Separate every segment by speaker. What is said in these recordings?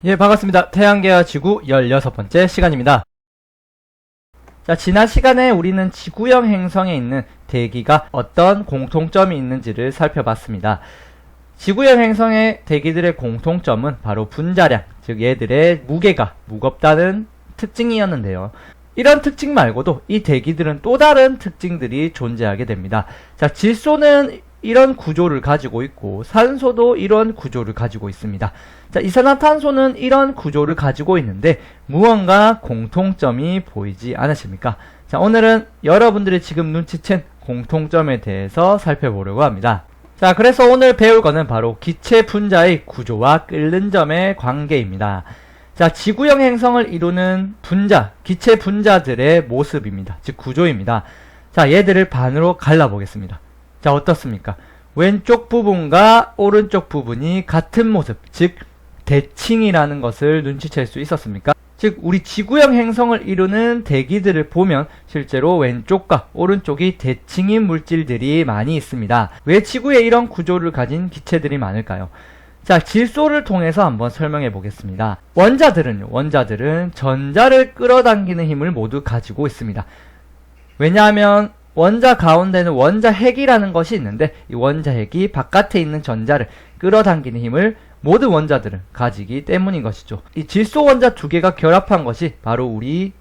Speaker 1: 예, 반갑습니다. 태양계와 지구 16번째 시간입니다. 자, 지난 시간에 우리는 지구형 행성에 있는 대기가 어떤 공통점이 있는지를 살펴봤습니다. 지구형 행성의 대기들의 공통점은 바로 분자량, 즉 얘들의 무게가 무겁다는 특징이었는데요. 이런 특징 말고도 이 대기들은 또 다른 특징들이 존재하게 됩니다. 자, 질소는 이런 구조를 가지고 있고 산소도 이런 구조를 가지고 있습니다. 자, 이산화탄소는 이런 구조를 가지고 있는데 무언가 공통점이 보이지 않으십니까? 자, 오늘은 여러분들이 지금 눈치챈 공통점에 대해서 살펴보려고 합니다. 자, 그래서 오늘 배울 거는 바로 기체 분자의 구조와 끓는 점의 관계입니다. 자, 지구형 행성을 이루는 분자, 기체 분자들의 모습입니다. 즉 구조입니다. 자, 얘들을 반으로 갈라보겠습니다. 자, 어떻습니까? 왼쪽 부분과 오른쪽 부분이 같은 모습, 즉 대칭이라는 것을 눈치챌 수 있었습니까? 즉 우리 지구형 행성을 이루는 대기들을 보면 실제로 왼쪽과 오른쪽이 대칭인 물질들이 많이 있습니다. 왜 지구에 이런 구조를 가진 기체들이 많을까요? 자, 질소를 통해서 한번 설명해 보겠습니다. 원자들은 전자를 끌어당기는 힘을 모두 가지고 있습니다. 왜냐하면 원자 가운데는 원자핵이라는 것이 있는데 이 원자핵이 바깥에 있는 전자를 끌어당기는 힘을 모든 원자들은 가지기 때문인 것이죠. 이 질소 원자 두 개가 결합한 것이 바로 우리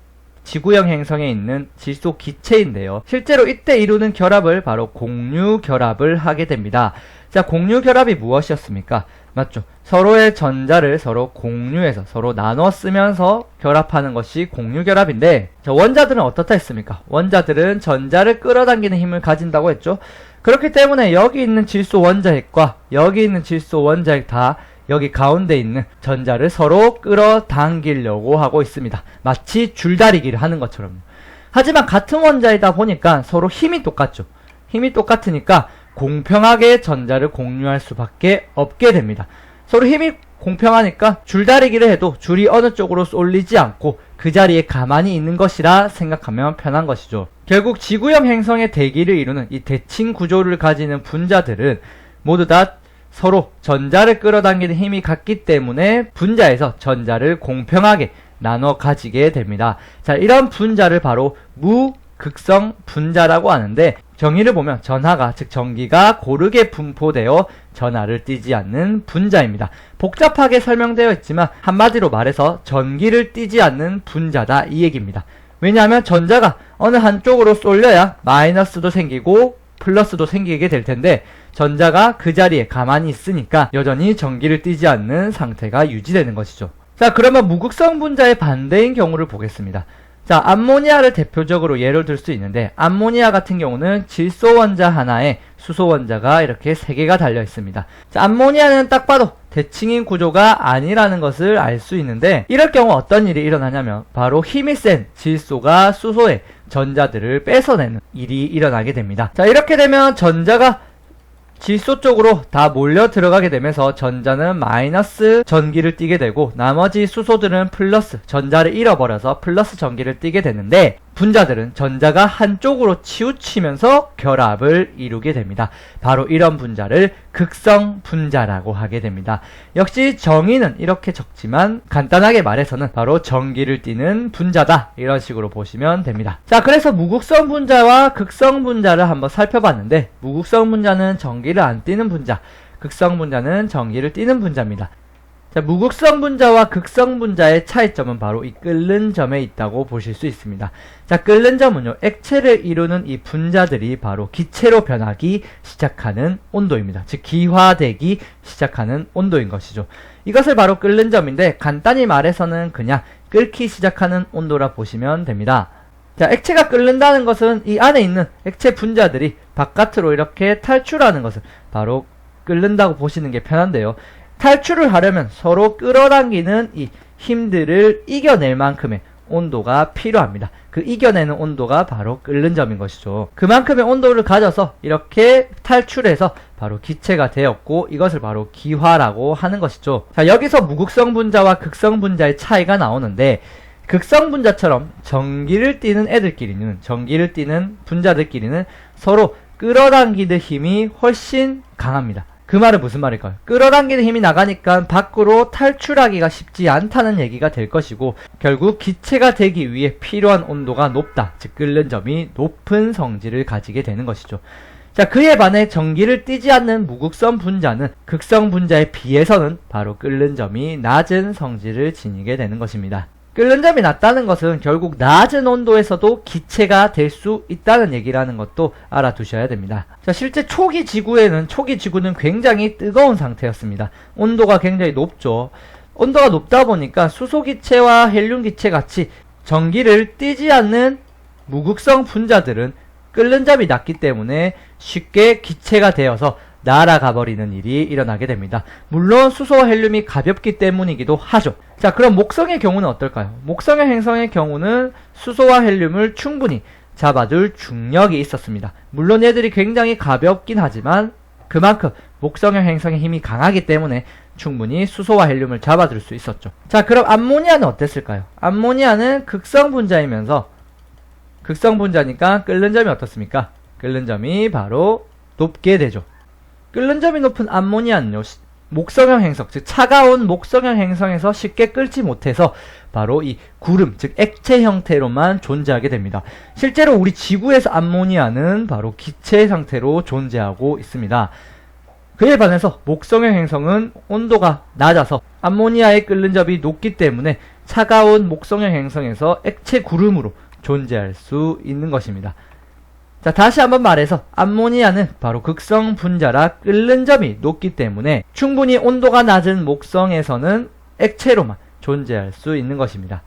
Speaker 1: 지구형 행성에 있는 질소 기체인데요. 실제로 이때 이루는 결합을 바로 공유결합을 하게 됩니다. 자, 공유결합이 무엇이었습니까? 맞죠? 서로의 전자를 서로 공유해서 서로 나눠 쓰면서 결합하는 것이 공유결합인데, 자, 원자들은 어떻다 했습니까? 원자들은 전자를 끌어당기는 힘을 가진다고 했죠. 그렇기 때문에 여기 있는 질소 원자핵과 여기 있는 질소 원자핵 다 여기 가운데 있는 전자를 서로 끌어당기려고 하고 있습니다. 마치 줄다리기를 하는 것처럼. 하지만 같은 원자이다 보니까 서로 힘이 똑같죠. 힘이 똑같으니까 공평하게 전자를 공유할 수밖에 없게 됩니다. 서로 힘이 공평하니까 줄다리기를 해도 줄이 어느 쪽으로 쏠리지 않고 그 자리에 가만히 있는 것이라 생각하면 편한 것이죠. 결국 지구형 행성의 대기를 이루는 이 대칭 구조를 가지는 분자들은 모두 다 서로 전자를 끌어당기는 힘이 같기 때문에 분자에서 전자를 공평하게 나눠 가지게 됩니다. 자, 이런 분자를 바로 무극성 분자라고 하는데, 정의를 보면 전하가, 즉 전기가 고르게 분포되어 전하를 띠지 않는 분자입니다. 복잡하게 설명되어 있지만 한마디로 말해서 전기를 띠지 않는 분자다, 이 얘기입니다. 왜냐하면 전자가 어느 한쪽으로 쏠려야 마이너스도 생기고 플러스도 생기게 될 텐데 전자가 그 자리에 가만히 있으니까 여전히 전기를 띠지 않는 상태가 유지되는 것이죠. 자, 그러면 무극성 분자의 반대인 경우를 보겠습니다. 자, 암모니아를 대표적으로 예를 들 수 있는데, 암모니아 같은 경우는 질소 원자 하나에 수소 원자가 이렇게 3개가 달려 있습니다. 자, 암모니아는 딱 봐도 대칭인 구조가 아니라는 것을 알 수 있는데, 이럴 경우 어떤 일이 일어나냐면 바로 힘이 센 질소가 수소의 전자들을 뺏어내는 일이 일어나게 됩니다. 자, 이렇게 되면 전자가 질소 쪽으로 다 몰려 들어가게 되면서 전자는 마이너스 전기를 띠게 되고 나머지 수소들은 플러스 전자를 잃어버려서 플러스 전기를 띠게 되는데, 분자들은 전자가 한쪽으로 치우치면서 결합을 이루게 됩니다. 바로 이런 분자를 극성 분자라고 하게 됩니다. 역시 정의는 이렇게 적지만 간단하게 말해서는 바로 전기를 띠는 분자다, 이런 식으로 보시면 됩니다. 자, 그래서 무극성 분자와 극성 분자를 한번 살펴봤는데, 무극성 분자는 전기를 안 띠는 분자, 극성 분자는 전기를 띠는 분자입니다. 자, 무극성 분자와 극성 분자의 차이점은 바로 이 끓는 점에 있다고 보실 수 있습니다. 자, 끓는 점은요, 액체를 이루는 이 분자들이 바로 기체로 변하기 시작하는 온도입니다. 즉 기화되기 시작하는 온도인 것이죠. 이것을 바로 끓는 점인데, 간단히 말해서는 그냥 끓기 시작하는 온도라 보시면 됩니다. 자, 액체가 끓는다는 것은 이 안에 있는 액체 분자들이 바깥으로 이렇게 탈출하는 것을 바로 끓는다고 보시는 게 편한데요. 탈출을 하려면 서로 끌어당기는 이 힘들을 이겨낼 만큼의 온도가 필요합니다. 그 이겨내는 온도가 바로 끓는 점인 것이죠. 그만큼의 온도를 가져서 이렇게 탈출해서 바로 기체가 되었고, 이것을 바로 기화라고 하는 것이죠. 자, 여기서 무극성 분자와 극성 분자의 차이가 나오는데, 극성 분자처럼 전기를 띠는 애들끼리는, 전기를 띠는 분자들끼리는 서로 끌어당기는 힘이 훨씬 강합니다. 그 말은 무슨 말일까요? 끌어당기는 힘이 나가니까 밖으로 탈출하기가 쉽지 않다는 얘기가 될 것이고, 결국 기체가 되기 위해 필요한 온도가 높다, 즉 끓는 점이 높은 성질을 가지게 되는 것이죠. 자, 그에 반해 전기를 띠지 않는 무극성 분자는 극성 분자에 비해서는 바로 끓는 점이 낮은 성질을 지니게 되는 것입니다. 끓는 점이 낮다는 것은 결국 낮은 온도에서도 기체가 될 수 있다는 얘기라는 것도 알아두셔야 됩니다. 자, 실제 초기 지구는 굉장히 뜨거운 상태였습니다. 온도가 굉장히 높죠. 온도가 높다 보니까 수소기체와 헬륨기체 같이 전기를 띠지 않는 무극성 분자들은 끓는 점이 낮기 때문에 쉽게 기체가 되어서 날아가 버리는 일이 일어나게 됩니다. 물론 수소와 헬륨이 가볍기 때문이기도 하죠. 자, 그럼 목성의 경우는 어떨까요? 목성의 행성의 경우는 수소와 헬륨을 충분히 잡아줄 중력이 있었습니다. 물론 얘들이 굉장히 가볍긴 하지만 그만큼 목성형 행성의 힘이 강하기 때문에 충분히 수소와 헬륨을 잡아줄 수 있었죠. 자, 그럼 암모니아는 어땠을까요? 암모니아는 극성 분자이면서 극성 분자니까 끓는 점이 어떻습니까? 끓는 점이 바로 높게 되죠. 끓는 점이 높은 암모니아는요, 목성형 행성, 즉 차가운 목성형 행성에서 쉽게 끓지 못해서 바로 이 구름, 즉 액체 형태로만 존재하게 됩니다. 실제로 우리 지구에서 암모니아는 바로 기체 상태로 존재하고 있습니다. 그에 반해서 목성형 행성은 온도가 낮아서 암모니아의 끓는 점이 높기 때문에 차가운 목성형 행성에서 액체 구름으로 존재할 수 있는 것입니다. 자, 다시 한번 말해서 암모니아는 바로 극성 분자라 끓는 점이 높기 때문에 충분히 온도가 낮은 목성에서는 액체로만 존재할 수 있는 것입니다.